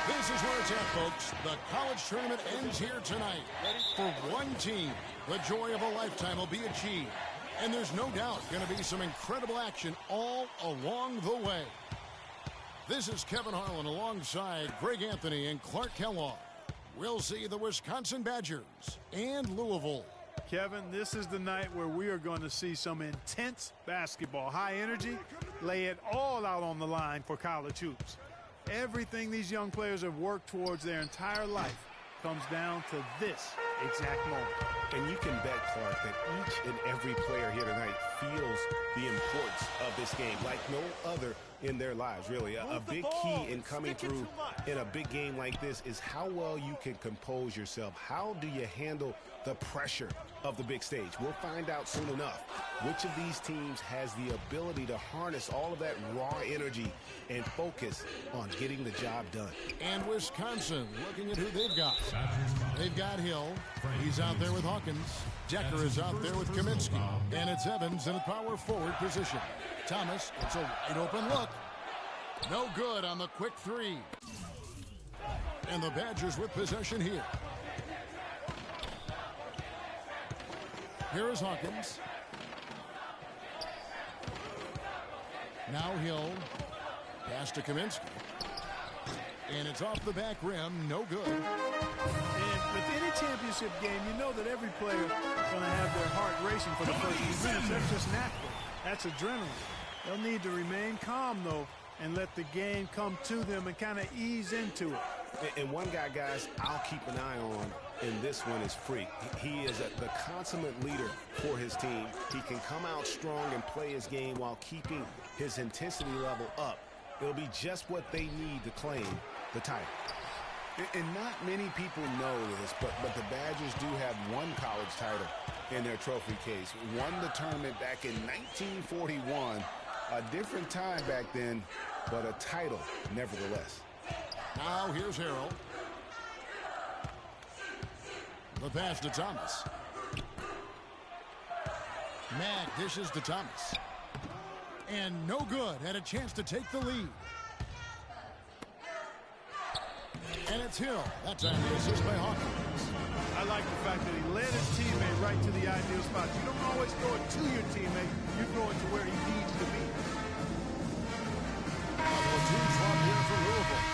This is where it's at, folks. The college tournament ends here tonight. For one team, the joy of a lifetime will be achieved. And there's no doubt going to be some incredible action all along the way. This is Kevin Harlan alongside Greg Anthony and Clark Kellogg. We'll see the Wisconsin Badgers and Louisville. Kevin, this is the night where we are going to see some intense basketball. High energy, lay it all out on the line for college hoops. Everything these young players have worked towards their entire life comes down to this exact moment. And you can bet, Clark, that each and every player here tonight feels the importance of this game like no other in their lives, really. A big key in coming through in a big game like this is how well you can compose yourself. How do you handle the pressure of the big stage? We'll find out soon enough which of these teams has the ability to harness all of that raw energy and focus on getting the job done. And Wisconsin, looking at who they've got. They've got Hill. He's out there with Hawkins. Decker is out there with Kaminsky. And it's Evans in a power forward position. Thomas, it's a wide open look. No good on the quick three. And the Badgers with possession here. Here is Hawkins. Now Hill. Pass to Kaminsky. And it's off the back rim. No good. And with any championship game, you know that every player is going to have their heart racing for the first few minutes. That's just natural. That's adrenaline. They'll need to remain calm, though, and let the game come to them and kind of ease into it. And one guy, guys, I'll keep an eye on in this one is Freak. He is the consummate leader for his team. He can come out strong and play his game while keeping his intensity level up. It'll be just what they need to claim the title. And not many people know this, but the Badgers do have one college title in their trophy case. Won the tournament back in 1941. A different time back then, but a title nevertheless. Now here's Harrell. The pass to Thomas. Mack dishes to Thomas. And no good. Had a chance to take the lead. And it's Hill. That time the assist by Hawkins. I like the fact that he led his teammate right to the ideal spot. You don't always throw it to your teammate. You throw it to where he needs to be. Double team swap here for Louisville.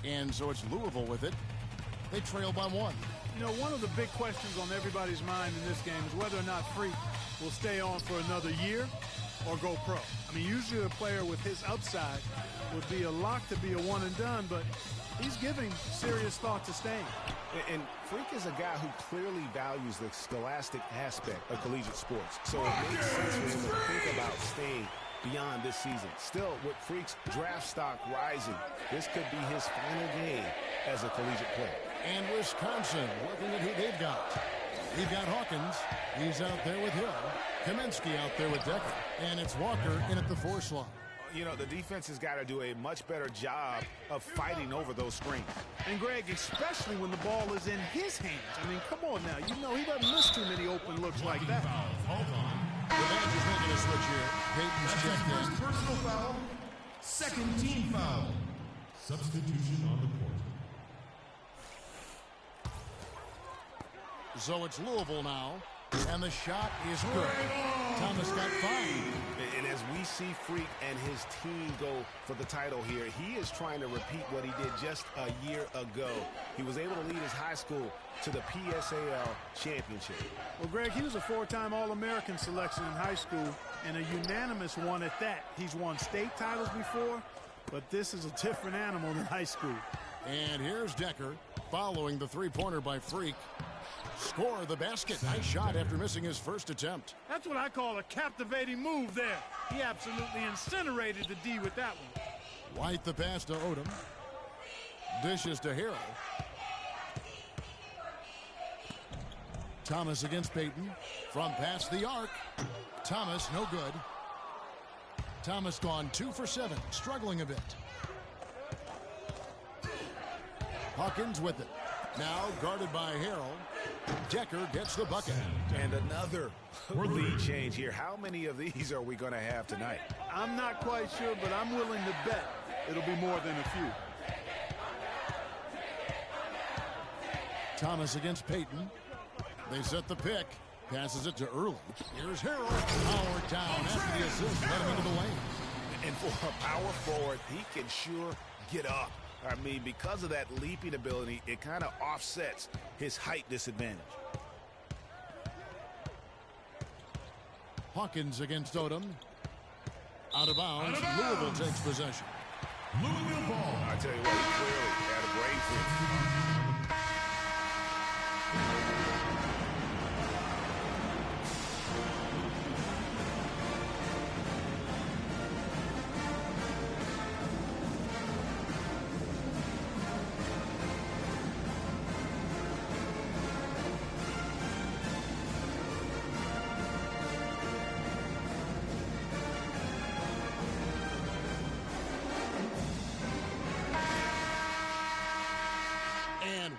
And so it's Louisville with it. They trail by one. You know, one of the big questions on everybody's mind in this game is whether or not Freak will stay on for another year or go pro. I mean, usually a player with his upside would be a lock to be a one and done, but he's giving serious thought to staying. And Freak is a guy who clearly values the scholastic aspect of collegiate sports. So it makes sense for him to think about staying beyond this season. Still, with Freak's draft stock rising, this could be his final game as a collegiate player. And Wisconsin looking at who they've got. They've got Hawkins. He's out there with Hill. Kaminsky out there with Decker. And it's Walker in at the 4 slot. You know, the defense has got to do a much better job of fighting over those screens. And, Greg, especially when the ball is in his hands. I mean, come on now. You know he doesn't miss too many open looks like that. Hold on. The Badgers making a switch here. Peyton's checked in. First personal foul. Second team foul. Substitution on the court. So it's Louisville now. And the shot is good. Thomas got 5. And as we see Freak and his team go for the title here, he is trying to repeat what he did just a year ago. He was able to lead his high school to the PSAL championship. Well, Greg, he was a 4-time All-American selection in high school and a unanimous one at that. He's won state titles before, but this is a different animal than high school. And here's Decker following the three-pointer by Freak. Score the basket. Nice shot after missing his first attempt. That's what I call a captivating move there. He absolutely incinerated the D with that one. White the pass to Odom. Dishes to Harrell. Thomas against Peyton. From past the arc. Thomas, no good. Thomas gone 2 for 7. Struggling a bit. Hawkins with it. Now guarded by Harrell. Decker gets the bucket. And another lead change here. How many of these are we going to have tonight? I'm not quite sure, but I'm willing to bet it'll be more than a few. Thomas against Payton. They set the pick. Passes it to Early. Here's Harrell. Powered down after the assist. Let him into the lane. And for a power forward, he can sure get up. I mean, because of that leaping ability, it kind of offsets his height disadvantage. Hawkins against Odom. Out of bounds. Louisville takes possession. Louisville ball. I tell you what, he clearly had a great fit.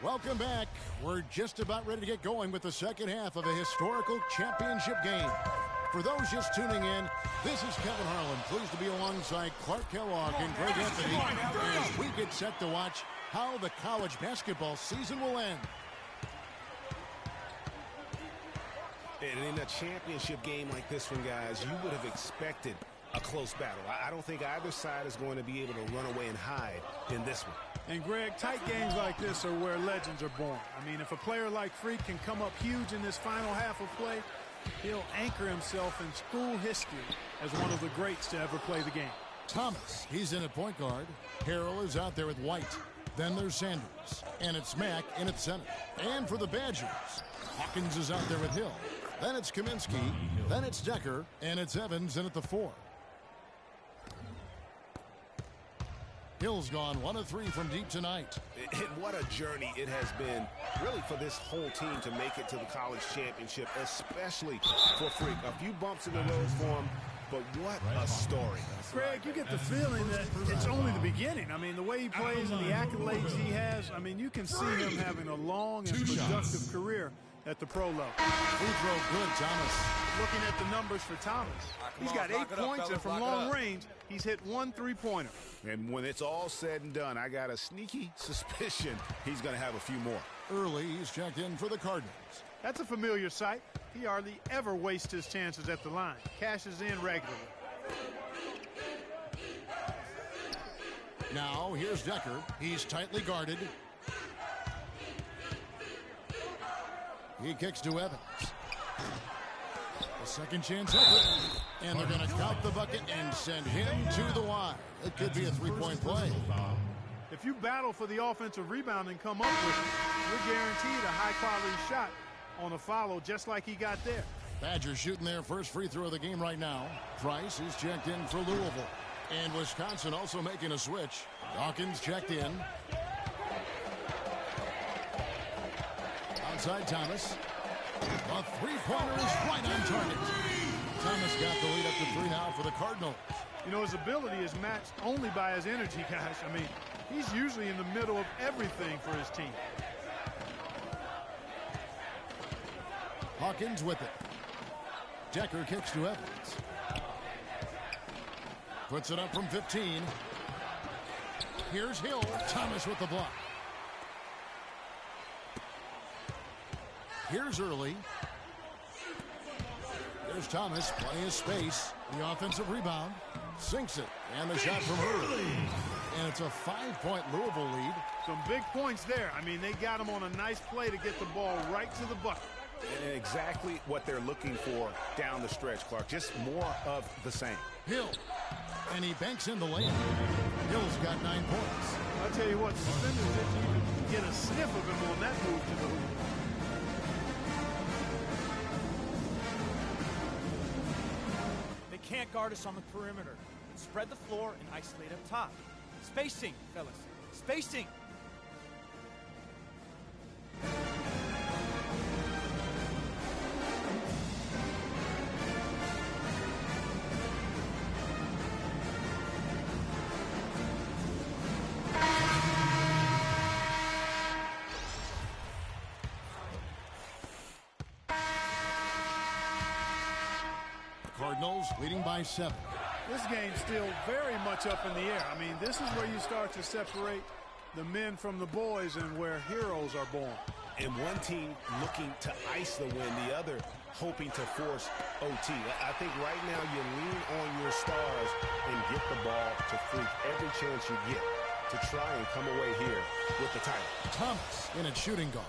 Welcome back. We're just about ready to get going with the second half of a historical championship game. For those just tuning in, this is Kevin Harlan, pleased to be alongside Clark Kellogg and Greg Anthony as we get set to watch how the college basketball season will end. And in a championship game like this one, guys, you would have expected a close battle. I don't think either side is going to be able to run away and hide in this one. And, Greg, tight games like this are where legends are born. I mean, if a player like Freak can come up huge in this final half of play, he'll anchor himself in school history as one of the greats to ever play the game. Thomas, he's in at point guard. Harrell is out there with White. Then there's Sanders. And it's Mack in at center. And for the Badgers, Hawkins is out there with Hill. Then it's Kaminsky. Then it's Decker. And it's Evans in at the 4. Hill's gone 1 of 3 from deep tonight. And what a journey it has been, really, for this whole team to make it to the college championship, especially for Freak. A few bumps in the road for him, but what a story. Greg, you get the feeling that it's only the beginning. I mean, the way he plays and the accolades he has, I mean, you can see him having a long and productive career at the pro level. Free throw good, Thomas. Looking at the numbers for Thomas, he's got 8 points, and from long range, he's hit 1 3-pointer. And when it's all said and done, I got a sneaky suspicion he's going to have a few more. Early, he's checked in for the Cardinals. That's a familiar sight. He hardly ever wastes his chances at the line. Cashes in regularly. Now, here's Decker. He's tightly guarded. He kicks to Evans. A second chance effort. And they're going to count the bucket and send him to the line. It could be a 3-point play. If you battle for the offensive rebound and come up with it, you're guaranteed a high-quality shot on a follow just like he got there. Badgers shooting their first free throw of the game right now. Price is checked in for Louisville. And Wisconsin also making a switch. Dawkins checked in. Outside Thomas. A three-pointer is right on target. Thomas got the lead up to 3 now for the Cardinals. You know, his ability is matched only by his energy, guys. I mean, he's usually in the middle of everything for his team. Hawkins with it. Decker kicks to Evans. Puts it up from 15. Here's Hill. Thomas with the block. Here's Early. There's Thomas playing his space. The offensive rebound. Sinks it. And the shot from Early. And it's a 5-point Louisville lead. Some big points there. I mean, they got him on a nice play to get the ball right to the bucket. And exactly what they're looking for down the stretch, Clark. Just more of the same. Hill. And he banks in the lane. Hill's got 9 points. I'll tell you what, the defenders didn't even get a sniff of him on that move to the hoop. They can't guard us on the perimeter. Spread the floor and isolate up top. Spacing, fellas. Spacing. Cardinals leading by 7. This game's still very much up in the air. I mean, this is where you start to separate the men from the boys and where heroes are born. And one team looking to ice the win, the other hoping to force OT. I think right now you lean on your stars and get the ball to Freak every chance you get to try and come away here with the title. Thomas in at shooting guard.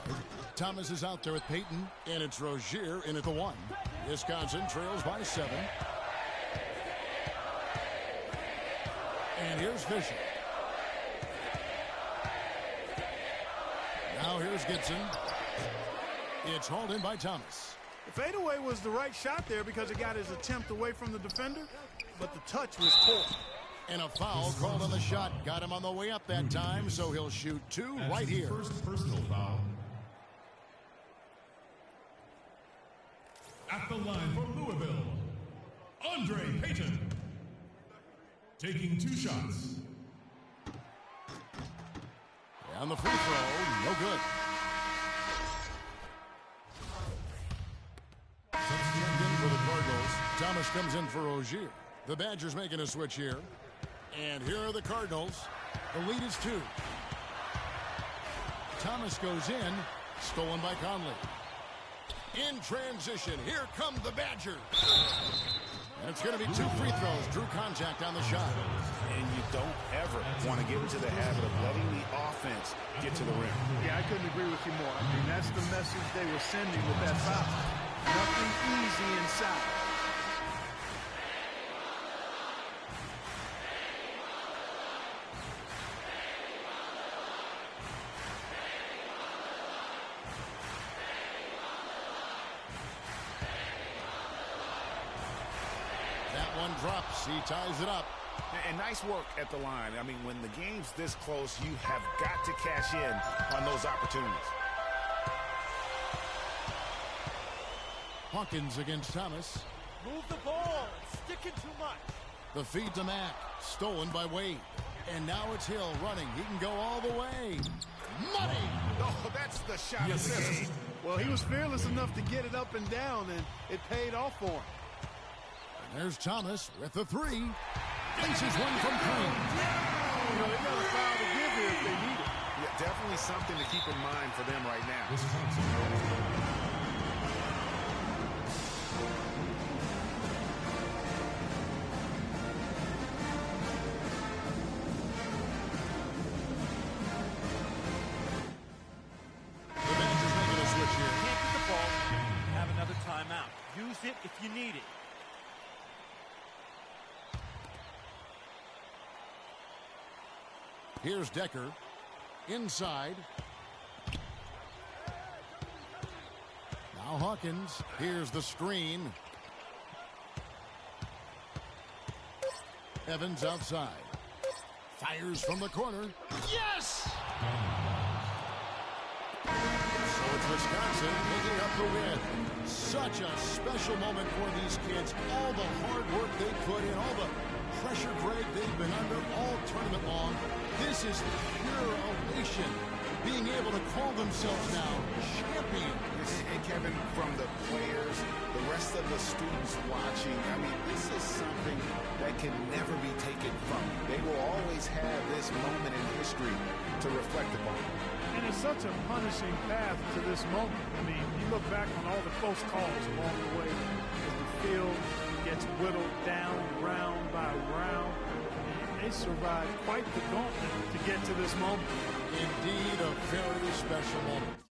Thomas is out there with Peyton, and it's Rozier in at the 1. Wisconsin trails by 7. And here's Fisher. Now here's Gibson. It's hauled in by Thomas. The fadeaway was the right shot there because it got his attempt away from the defender, but the touch was poor. And a foul called on the shot. Got him on the way up that time, so he'll shoot 2 right here. First personal foul. At the line for Louisville, Andre Payton. Taking 2 shots. And the free throw, no good. In for the Cardinals. Thomas comes in for Rozier. The Badgers making a switch here. And here are the Cardinals. The lead is 2. Thomas goes in. Stolen by Conley. In transition, here come the Badgers. And it's going to be 2 free throws. Drew contact on the shot. And you don't ever want to get into the habit of letting the offense get to the rim. Yeah, I couldn't agree with you more. I mean, that's the message they were sending with that foul. Nothing easy inside. That one drops. He ties it up. And nice work at the line. I mean, when the game's this close, you have got to cash in on those opportunities. Hawkins against Thomas. Move the ball. It's sticking too much. The feed to Mack. Stolen by Wade. And now it's Hill running. He can go all the way. Money! Oh, that's the shot of the game. Well, he was fearless enough to get it up and down, and it paid off for him. And there's Thomas with the 3. Faces one from Crane. You know, they got a foul to give here if they need it. Yeah, definitely something to keep in mind for them right now. The Badgers making a switch here. Can't get the ball. Have another timeout. Use it if you need it. Here's Decker. Inside. Now Hawkins. Here's the screen. Evans outside. Fires from the corner. Yes! So it's Wisconsin picking up the win. Such a special moment for these kids. All the hard work they put in, all the pressure, Greg, they've been under all tournament long. This is pure elation. Being able to call themselves now champions. And Kevin, from the players, the rest of the students watching, I mean, this is something that can never be taken from them. They will always have this moment in history to reflect upon. And it's such a punishing path to this moment. I mean, you look back on all the close calls along the way as the field gets whittled down round by round. They survived quite the gauntlet to get to this moment. Indeed, a very special moment.